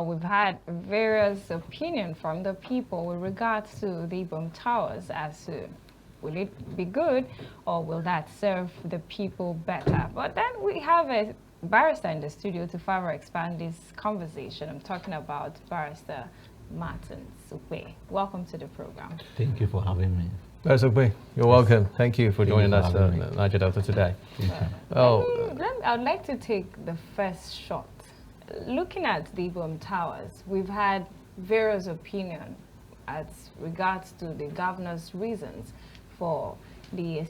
we've had various opinions from the people with regards to the Ibom Towers as to will it be good or will that serve the people better? But then we have a barrister in the studio to further expand this conversation. I'm talking about Barrister Martin Ukpe. Welcome to the program. Thank you for having me. Barrister Ukpe, you're welcome. Thank you for joining us, having Niger Delta, today. I'd like to take the first shot. Looking at the Ibom Towers, we've had various opinions as regards to the governor's reasons for the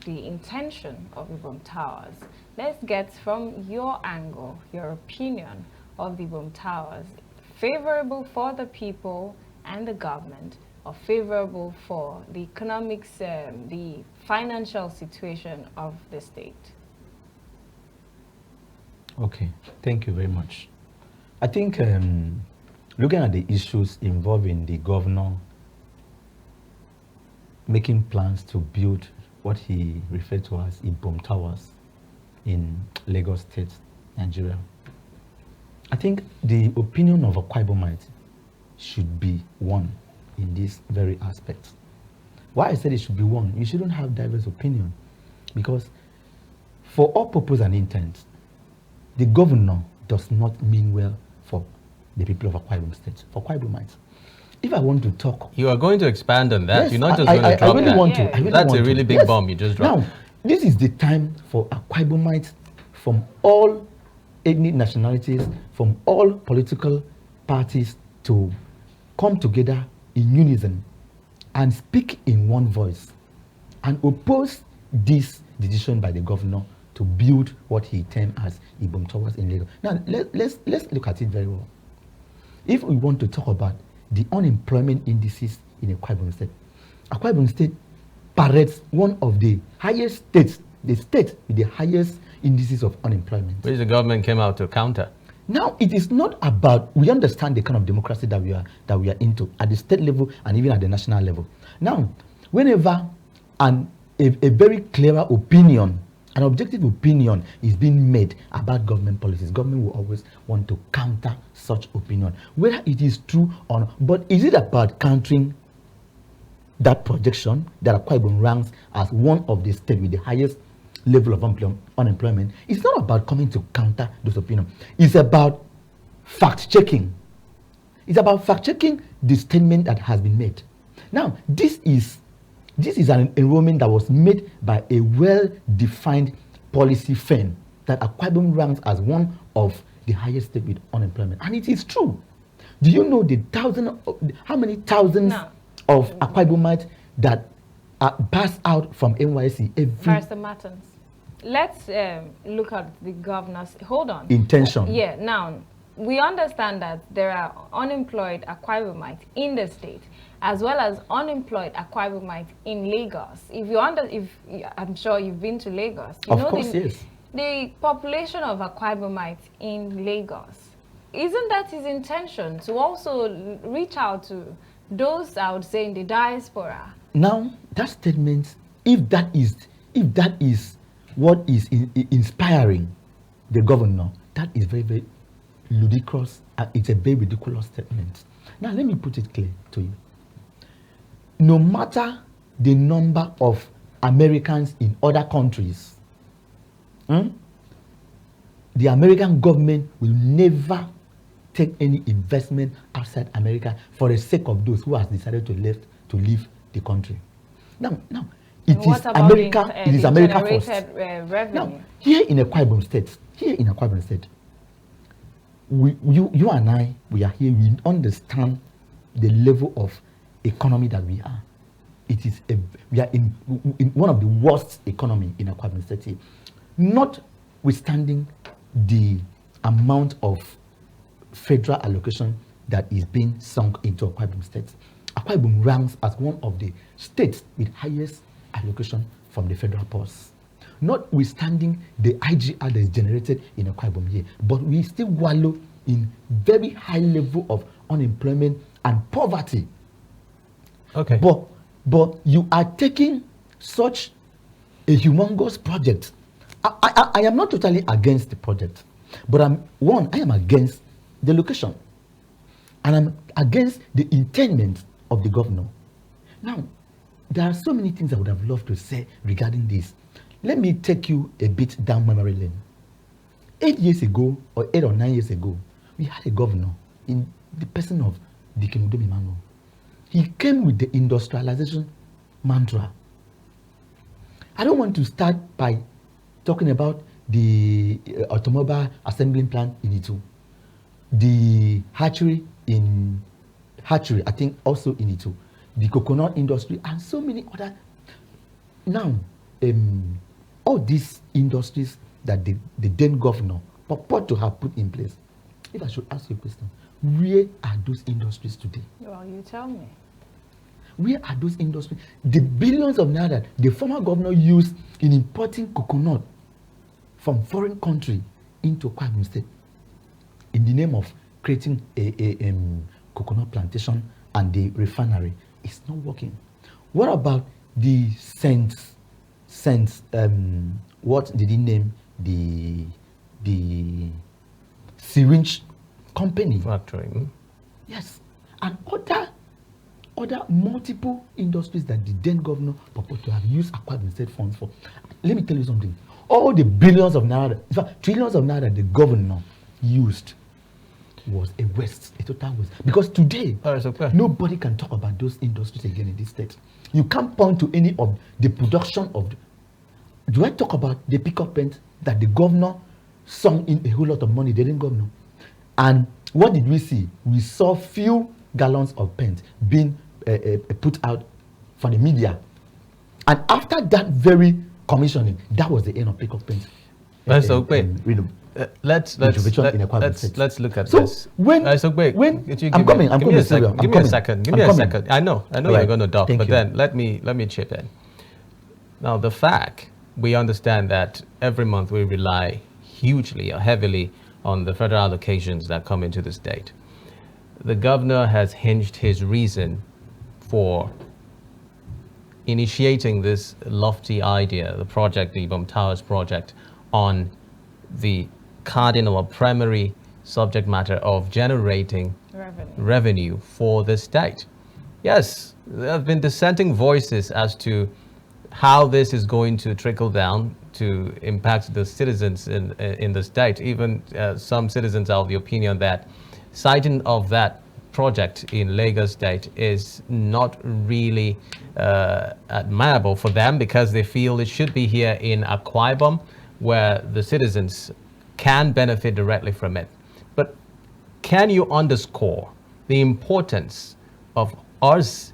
intention of Ibom Towers. Let's get from your angle, your opinion of the Ibom Towers, favorable for the people and the government, or favorable for the economics, the financial situation of the state? Okay, thank you very much. I think looking at the issues involving the governor making plans to build what he referred to as Ibom Towers in Lagos State, Nigeria, I think the opinion of Akwa Ibomite should be one in this very aspect. Why I said it should be one, you shouldn't have diverse opinion, because for all purpose and intent, the governor does not mean well for the people of Akwa Ibom State, for Akwa Ibomites. If I want to talk... You are going to expand on that? Yes, You're not just going to drop I really that? Want to. I really That's want a really to. big Yes. bomb you just dropped. Now, this is the time for Akwa Ibomites from all ethnic nationalities, from all political parties to come together in unison and speak in one voice and oppose this decision by the governor to build what he termed as Ibom Towers in Lagos. Now, let's look at it very well. If we want to talk about the unemployment indices in Akwa Ibom State parades one of the highest states, the state with the highest indices of unemployment. Which the government came out to counter. Now, it is not about, we understand the kind of democracy that we are into at the state level and even at the national level. Now, whenever a very clearer opinion, an objective opinion is being made about government policies, government will always want to counter such opinion, whether it is true or not. But is it about countering that projection that Akwa Ibom ranks as one of the states with the highest level of unemployment? It's not about coming to counter those opinions. It's about fact-checking. It's about fact-checking the statement that has been made. Now, this is an enrollment that was made by a well-defined policy firm that Akwa Ibom ranks as one of the highest states with unemployment. And it is true. Do you know how many thousands of Akwa Ibomites that are passed out from NYC every... Barrister Martins, let's look at the governor's... Hold on. Intention. Yeah, now, we understand that there are unemployed Akwa Ibomites in the state, as well as unemployed Akwa Ibomites in Lagos. I'm sure you've been to Lagos. Of course, yes. The population of Akwa Ibomites in Lagos, isn't that his intention to also reach out to those, I would say, in the diaspora? Now, that statement, if that is what is inspiring the governor, that is very, very ludicrous. It's a very ridiculous statement. Now, let me put it clear to you. No matter the number of Americans in other countries, the American government will never take any investment outside America for the sake of those who have decided to leave the country. Now, it is America. It is America first. Revenue? Now, here in Akwa Ibom State, you and I, we are here. We understand the level of economy that we are. We are in one of the worst economy in Akwa Ibom State, notwithstanding the amount of federal allocation that is being sunk into Akwa Ibom State. Akwa Ibom ranks as one of the states with highest allocation from the federal purse, notwithstanding the IGR that is generated in Akwa Ibom here. But we still wallow in very high level of unemployment and poverty. Okay. But you are taking such a humongous project. I am not totally against the project, but I am against the location. And I'm against the intendment of the governor. Now, there are so many things I would have loved to say regarding this. Let me take you a bit down memory lane. 8 years ago, or 8 or 9 years ago, we had a governor in the person of Dikemudom Emmanuel. He came with the industrialization mantra. I don't want to start by talking about the automobile assembling plant in Itu, the hatchery, I think also in Itu, the coconut industry, and so many other. Now, all these industries that the then governor purport to have put in place. If I should ask you a question, where are those industries today? Well, you tell me. Where are those industries? The billions of naira the former governor used in importing coconut from foreign country into Akwa State in the name of creating a coconut plantation and the refinery is not working. What about the what did he name the syringe company? Factory. Yes, and other multiple industries that the then governor purported to have used Akwa State funds for. Let me tell you something. All the billions of naira, in fact, trillions of naira the governor used was a waste, a total waste. Because today, nobody can talk about those industries again in this state. You can't point to any of the production of. Do I talk about the pickup pens that the governor sung in a whole lot of money, the then governor? And what did we see? We saw few gallons of paint being put out for the media. And after that very commissioning, that was the end of pickup paint. Let's look at this. When I'm coming, give me a second. I know you're going to talk, but then let me chip in. Now, the fact we understand that every month we rely hugely or heavily on the federal allocations that come into the state. The governor has hinged his reason for initiating this lofty idea, the project, the Ibom Towers project, on the cardinal or primary subject matter of generating revenue for the state. Yes, there have been dissenting voices as to how this is going to trickle down to impact the citizens in the state. Even some citizens are of the opinion that citing of that project in Lagos State is not really admirable for them, because they feel it should be here in Akwa Ibom, where the citizens can benefit directly from it. But can you underscore the importance of us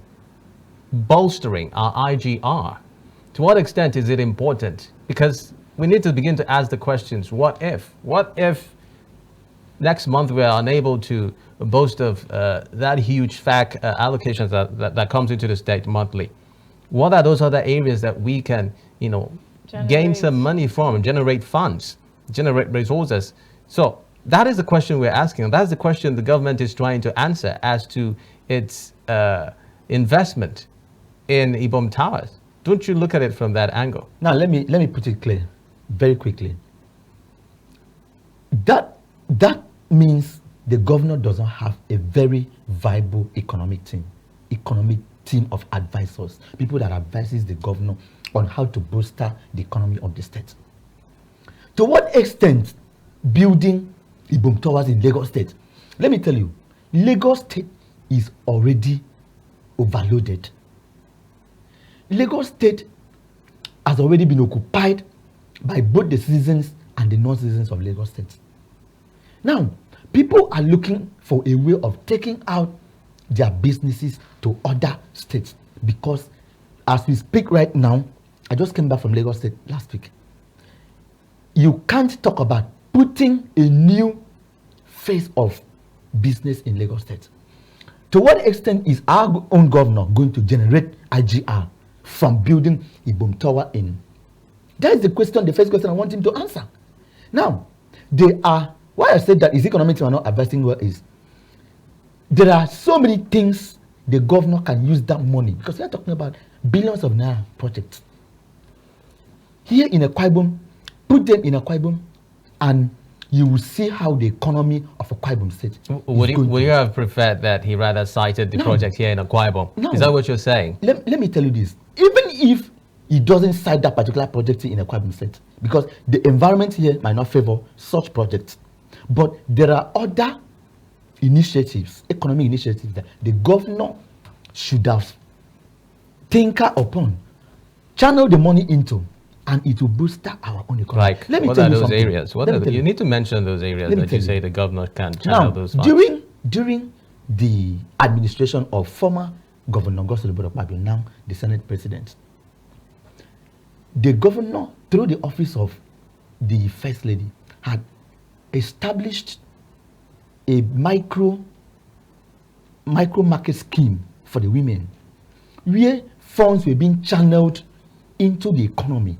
bolstering our IGR? To what extent is it important? Because we need to begin to ask the questions, what if? What if next month we are unable to boast of that huge FAC allocations that comes into the state monthly? What are those other areas that we can, gain some money from, generate funds, generate resources? So that is the question we're asking. That's the question the government is trying to answer as to its investment in Ibom Towers. Don't you look at it from that angle? Now let me put it clear, very quickly. That means the governor doesn't have a very viable economic team of advisors, people that advises the governor on how to bolster the economy of the state. To what extent building Ibom Towers in Lagos State? Let me tell you, Lagos State is already overloaded. Lagos State has already been occupied by both the citizens and the non-citizens of Lagos State. Now, people are looking for a way of taking out their businesses to other states, because as we speak right now, I just came back from Lagos State last week. You can't talk about putting a new face of business in Lagos State. To what extent is our own governor going to generate IGR from building Ibom Tower in? That is the question, the first question I want him to answer. Now, why I said that his economic team are not advising well is, there are so many things the governor can use that money, because we are talking about billions of naira projects. Here in Akwa Ibom, put them in Akwa Ibom and you will see how the economy of Akwa Ibom State would you have preferred that he rather cited the project here in Akwa Ibom? No. Is that what you're saying? Let me tell you this. Even if he doesn't cite that particular project in Akwa Ibom State, because the environment here might not favor such projects, but there are other initiatives, economic initiatives that the governor should have tinker upon, channel the money into, and it will boost our own economy. Like, let me what tell are you those something. areas? You need to mention those areas that you say the governor can channel now, those funds. During the administration of former Governor Godswill Akpabio, now the Senate President, the governor, through the office of the First Lady, had established a micro market scheme for the women, where funds were being channeled into the economy.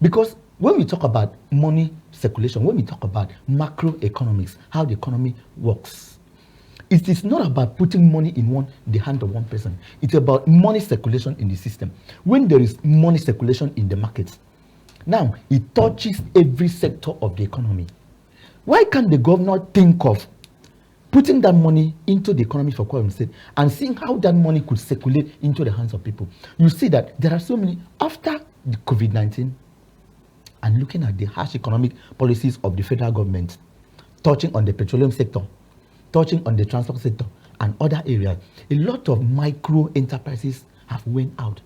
Because when we talk about money circulation, when we talk about macroeconomics, how the economy works, it is not about putting money in the hand of one person. It's about money circulation in the system. When there is money circulation in the markets, now it touches every sector of the economy. Why can't the governor think of putting that money into the economy for Akwa Ibom State and seeing how that money could circulate into the hands of people? You see that there are so many, after the COVID-19, and looking at the harsh economic policies of the federal government, touching on the petroleum sector, touching on the transport sector, and other areas, a lot of micro enterprises have went out.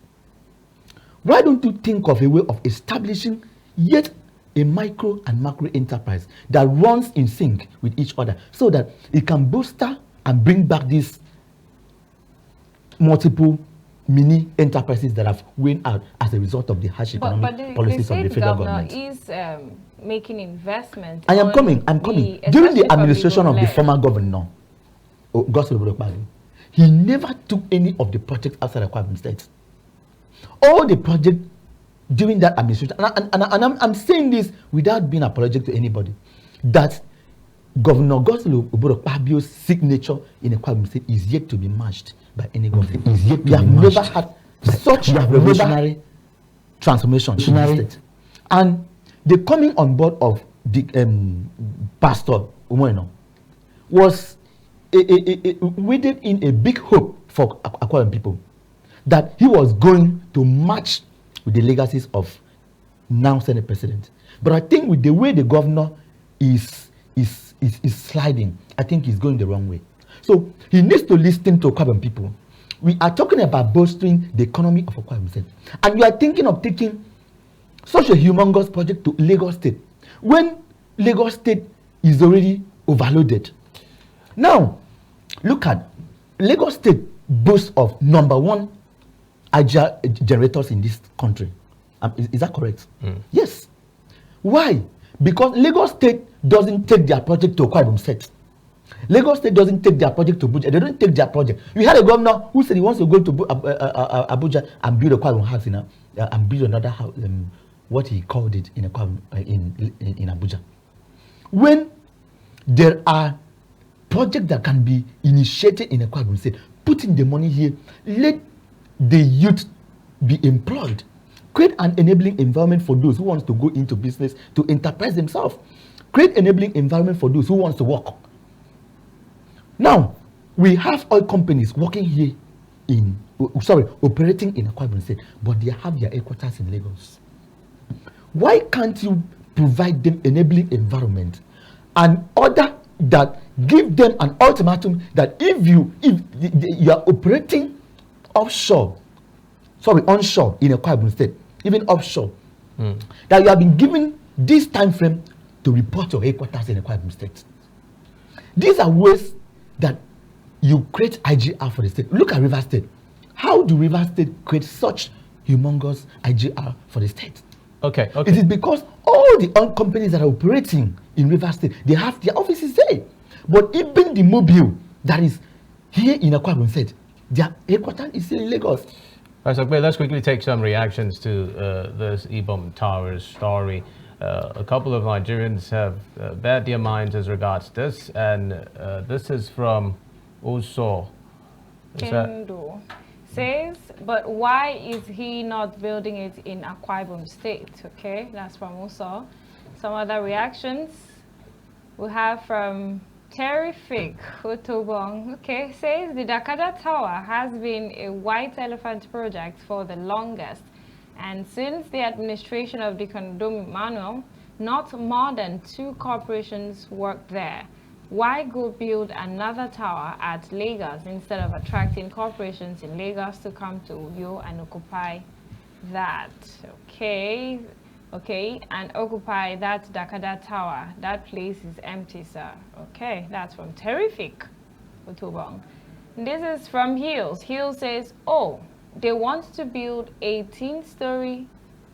Why don't you think of a way of establishing yet a micro and macro enterprise that runs in sync with each other, so that it can bolster and bring back these multiple mini enterprises that have went out as a result of the harsh economic policies of the federal government? Is making investment. I am coming. During the administration of the former governor, Godswill Akpabio, he never took any of the projects outside Akwa Ibom State. All the projects during that administration, and I'm saying this without being apologetic to anybody, that Governor Godswill Akpabio's signature in Akwa Ibom State is yet to be matched by any government. We have never had such revolutionary transformation in the state. And the coming on board of the Pastor Umoeno was wedded in a big hope for Akwa Ibom people that he was going to match with the legacies of now Senate President. But I think with the way the governor is sliding, I think he's going the wrong way. So he needs to listen to Akwa Ibom people. We are talking about bolstering the economy of Akwa Ibom State, and you are thinking of taking such a humongous project to Lagos State when Lagos State is already overloaded. Now, look at Lagos State boasts of #1 Aja generators in this country. Is that correct? Yes. Why? Because Lagos State doesn't take their project to Akwa Ibom State. Lagos State doesn't take their project to Abuja. They don't take their project. We had a governor who said he wants to go to Abuja and build a Akwa Ibom house and build another house, what he called it in Abuja. When there are projects that can be initiated in Akwa Ibom State, putting the money here, let the youth be employed. Create an enabling environment for those who want to go into business to enterprise themselves. Create enabling environment for those who want to work. Now, we have oil companies working here operating in Akwa Ibom State, but they have their headquarters in Lagos. Why can't you provide them enabling environment and order that give them an ultimatum that if you are operating onshore in Akwa Ibom State, even offshore, that you have been given this time frame to report your headquarters in Akwa Ibom State. These are ways that you create IGR for the state. Look at River State. How do River State create such humongous IGR for the state? Okay. It is because all the oil companies that are operating in River State, they have their offices there. But even the Mobile that is here in Akwa Ibom State, their headquarters is in Lagos. All right, so let's quickly take some reactions to this Ibom Towers story. A couple of Nigerians have bared their minds as regards this, and this is from Uso. Kendo says, but why is he not building it in Akwa Ibom State? Okay, that's from Uso. Some other reactions. We have from Terrific Otobong, okay, says the Dakada Tower has been a white elephant project for the longest, and since the administration of the Kondom Manuel, not more than 2 corporations worked there. Why go build another tower at Lagos instead of attracting corporations in Lagos to come to Uyo and occupy that? Okay. Okay, and occupy that Dakada Tower. That place is empty, sir. Okay, that's from Terrific Otobong. This is from Hills. Hills says, oh, they want to build 18-story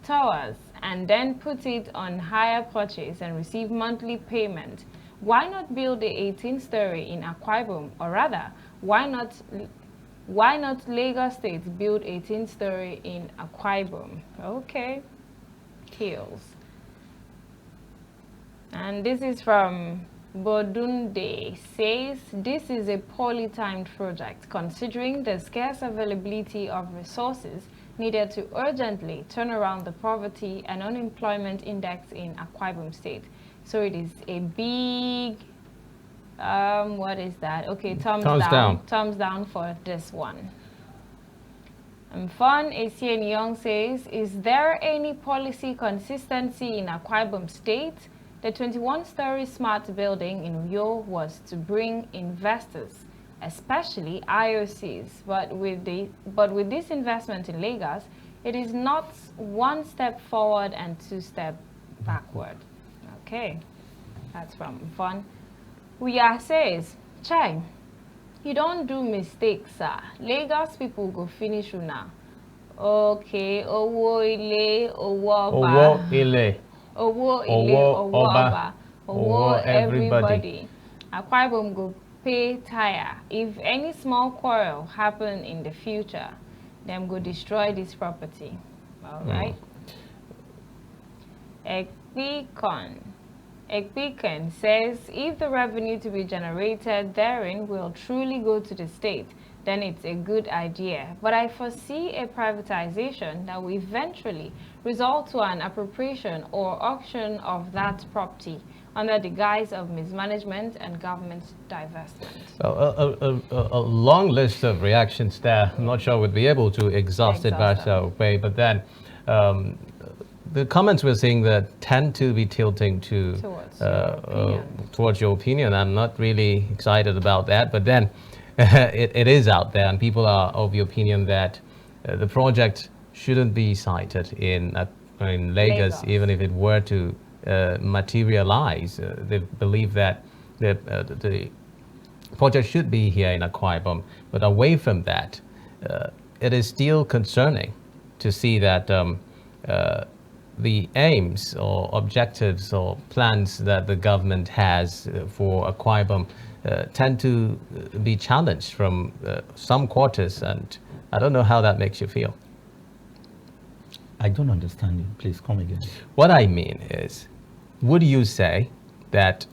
towers and then put it on hire purchase and receive monthly payment. Why not build the 18-story in Akwa Ibom? Or rather, why not Lagos State build 18-story in Akwa Ibom? Okay. Hills. And this is from Bodunde, says this is a poorly timed project considering the scarce availability of resources needed to urgently turn around the poverty and unemployment index in Akwa Ibom State. So it is a big what is that? Okay, thumbs down. Thumbs down for this one. And Fun Asian Young says, is there any policy consistency in Akwa Ibom State? The 21-story smart building in Uyo was to bring investors, especially IOCs. But with this investment in Lagos, it is not 1 step forward and 2 steps backward. Okay, that's from Fun. Uya says, Chai, you don't do mistakes, sir. Lagos people go finish you now. Okay, owo ile, owo oba. Owo ile. Owo ile, owo oba. Owo everybody. Akwa Ibom go pay tire. If any small quarrel happen in the future, them go destroy this property. All right. Ekbikon says, if the revenue to be generated therein will truly go to the state, then it's a good idea. But I foresee a privatization that will eventually result to an appropriation or auction of that property under the guise of mismanagement and government divestment. A long list of reactions there. I'm not sure we'd be able to exhaust it by so way, but then the comments we're seeing that tend to be tilting to towards your opinion. I'm not really excited about that, but then it is out there, and people are of the opinion that the project shouldn't be sited in Lagos, even if it were to materialize. They believe that the project should be here in Akwa Ibom, but away from that, it is still concerning to see that the aims or objectives or plans that the government has for Akwa Ibom tend to be challenged from some quarters, and I don't know how that makes you feel. I don't understand you. Please come again. What I mean is, would you say that,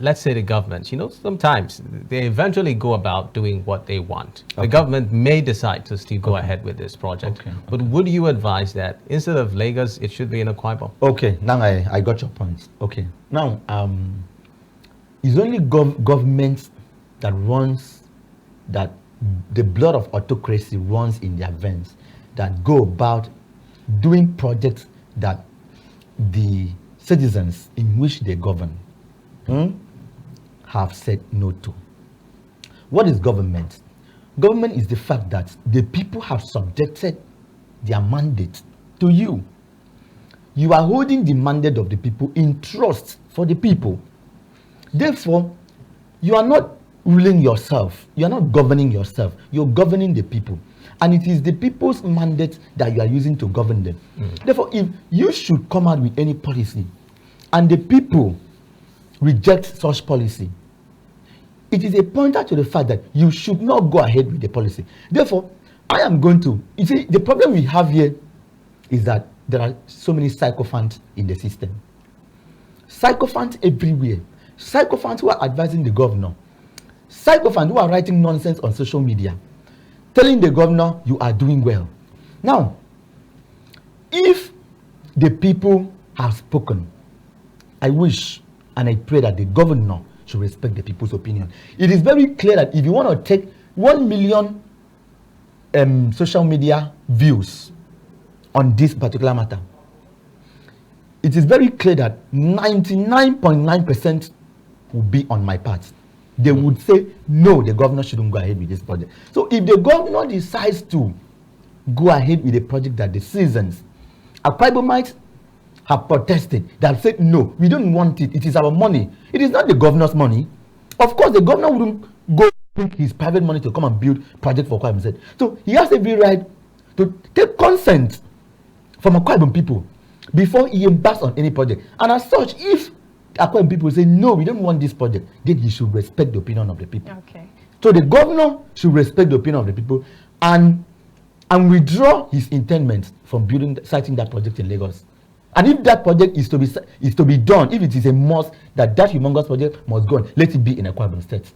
let's say the government, sometimes they eventually go about doing what they want. Okay. The government may decide to still go ahead with this project. Okay. But would you advise that instead of Lagos, it should be in Akwa Ibom? Okay, now I got your point. Okay, now it's only government that runs, that the blood of autocracy runs in their veins, that go about doing projects that the citizens in which they govern have said no to. What is government? Government is the fact that the people have subjected their mandate to you. You are holding the mandate of the people in trust for the people. Therefore, you are not ruling yourself. You are not governing yourself. You're governing the people. And it is the people's mandate that you are using to govern them. Therefore, if you should come out with any policy and the people reject such policy, it is a pointer to the fact that you should not go ahead with the policy. Therefore, I am going to, you see, the problem we have here is that there are so many sycophants in the system. Sycophants everywhere. Sycophants who are advising the governor. Sycophants who are writing nonsense on social media, telling the governor you are doing well. Now, if the people have spoken, I wish And I pray that the governor should respect the people's opinion. It is very clear that if you want to take 1 million social media views on this particular matter, it is very clear that 99.9% will be on my part. They would say, no, the governor shouldn't go ahead with this project. So if the governor decides to go ahead with a project that the citizens, Akwa Ibomites, have protested, they have said, no, we don't want it. It is our money. It is not the governor's money. Of course, the governor wouldn't go take his private money to come and build project for Akwa Ibom. So he has every right to take consent from Akwa Ibom people before he embarks on any project. And as such, if Akwa Ibom people say, no, we don't want this project, then he should respect the opinion of the people. Okay. So the governor should respect the opinion of the people and withdraw his intendment from citing that project in Lagos. And if that project is to be done, if it is a must that humongous project must go on, let it be in Akwa Ibom State.